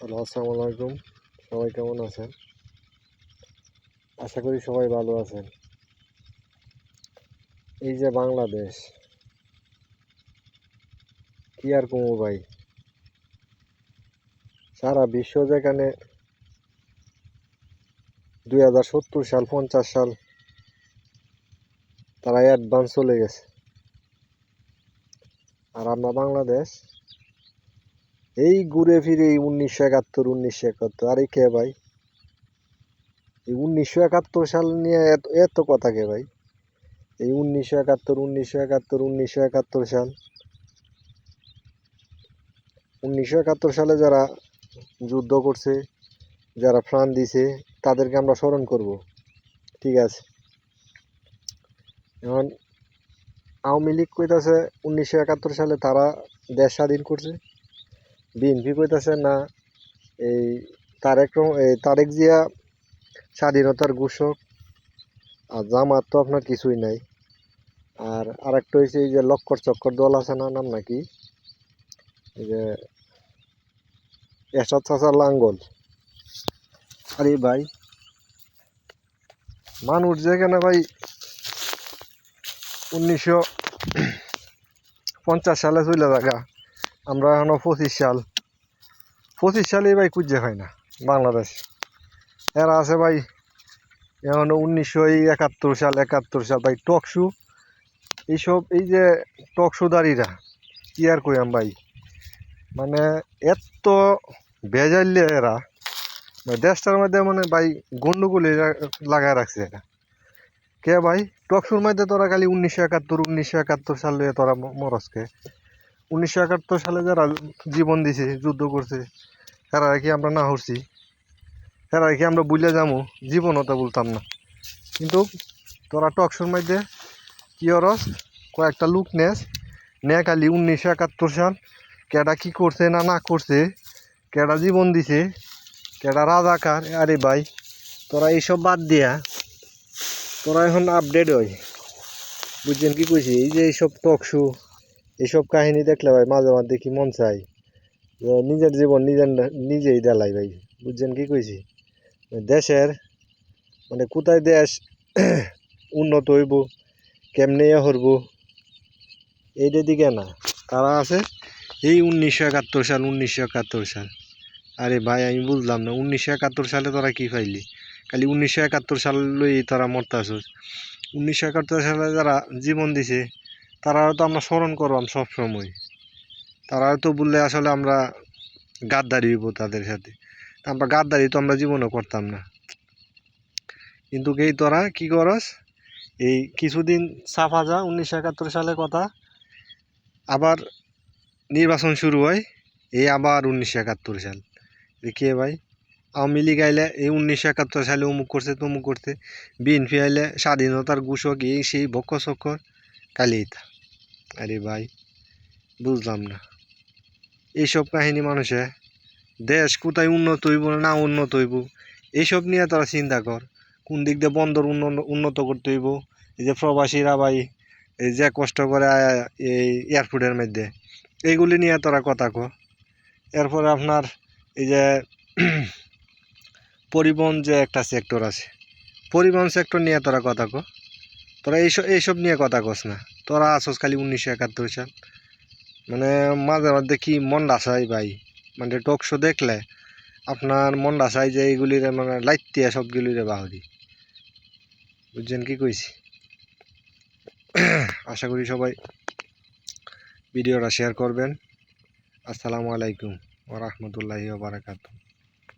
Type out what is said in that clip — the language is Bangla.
হ্যালো, আসসালামু আলাইকুম। সবাই কেমন আছেন? আশা করি সবাই ভালো আছেন। এই যে বাংলাদেশ, কি আর কমু ভাই, সারা বিশ্ব যেখানে 2070 সাল 50 সাল তারা অ্যাডভান্স চলে গেছে, আর আমরা বাংলাদেশ এই ঘুরে ফিরে এই 1971 আরে কে ভাই, এই 1971 সাল নিয়ে এত এত কথা কে ভাই? এই 1971 সাল, 1971 সালে যারা যুদ্ধ করছে, যারা প্রাণ দিছে, তাদেরকে আমরা স্মরণ করব, ঠিক আছে। এখন আওয়ামী লীগ কইতাছে 1971 সালে তারা দেশ স্বাধীন করছে, বিএনপি কইতাছে না, এই তারেক জিয়া স্বাধীনতার ঘোষক, আর জামাত তো আপনার কিছুই নাই। আর আরেকটা হয়েছে এই যে লক্কর চক্কর দল আছে না, নাম নাকি, এই যে এরশাদ চাচার লাঙ্গল। আরে ভাই, মানুষ যেখানে ভাই 1950 সালে চলে থাকা, আমরা এখনো 25 সালেই ভাই খুঁজে হয় না বাংলাদেশ। এরা আছে ভাই এখনো 1971 সাল ভাই টকশু, এইসব এই যে টকশুদারিরা, কি আর কইয়াম ভাই, মানে এত বেজাইলে এরা, মানে দেশটার মধ্যে মানে ভাই গন্ডগোলে লাগায় রাখছে এরা। কে ভাই, টকশুর মধ্যে তোরা খালি 1971 সালে তোরা মরসকে, 1971 সালে যারা জীবন দিছে, যুদ্ধ করছে, এরা কি আমরা না হরছি? এরা কি আমরা বুঝলে যাবো? জীবনও তো বলতাম না। কিন্তু তোরা টকশুর মধ্যে কি অরস, কয়েকটা লুক নেস নে খালি 1971 সাল কেডা কি করছে না না করছে, কেডা জীবন দিছে, কেডা রাজাকার। আরে ভাই, তোরা এইসব বাদ দিয়া তোরা এখন আপডেট হয়, বুঝছেন কি কইছি? এই যে এইসব টকশো, এইসব কাহিনী দেখলে ভাই মাঝে মাঝে কি মন চাই যে নিজের জীবন নিজেই দেলাই ভাই, বুঝছেন কি কইছি? দেশের মানে কোথায় দেশ উন্নত হইব, কেমনে হরব, এইটার দিকে না, তারা আছে এই 1971 সাল। আরে ভাই, আমি বুঝলাম না 1971 সালে তোরা কি পাইলি? খালি 1971 সাল লই তোরা মরতাছস। 1971 সালে যারা জীবন দিছে তারাও তো আমরা স্মরণ করবাম সব সময়। তারাও তো বললে আসলে আমরা গাদ্দারি হইব তাদের সাথে, আমরা গাদ্দারি তো আমরা জীবনও করতাম না। কিন্তু এই তোরা কি করস, এই কিছুদিন সাফা যা 1971 সালের কথা, আবার নির্বাচন শুরু হয়, এই আবার 1971 সাল। দেখিয়ে ভাই, আওয়ামী লীগ আইলে এই 1971 সালে অমুক করছে তমুক করছে, বিএনপি আইলে স্বাধীনতার ঘোষক, এই সেই বক্ষ চক্কর কালিতা। আরে ভাই, বুঝলাম না এইসব কাহিনী। মানুষে দেশ কোথায় উন্নত হইব না উন্নত হইব এইসব নিয়ে তারা চিন্তা কর, কোন দিক দিয়ে বন্দর উন্নত করতে হইব। এই যে প্রবাসীরা ভাই এই যে কষ্ট করে এই এয়ারপোর্টের মধ্যে, এইগুলি নিয়ে তোরা কথা কর। এরপরে আপনার এই যে পরিবহন যে একটা সেক্টর আছে, পরিবহন সেক্টর নিয়ে তোরা কথা কর। তোরা এইসব নিয়ে কথা কস না, তোরা আসস খালি 1971 সাল। মানে মাঝে মধ্যে কি মন ডাসাই ভাই, মানে টক শো দেখলে আপনার মন ডাসাই যে এইগুলিরে মানে লাইতিয়া সবগুলিরে বাহরি, বুঝছেন কি কইছি? আশা করি সবাই ভিডিওটা শেয়ার করবেন। আসসালামু আলাইকুম ওয়া রাহমাতুল্লাহি ওয়া বারাকাতুহু।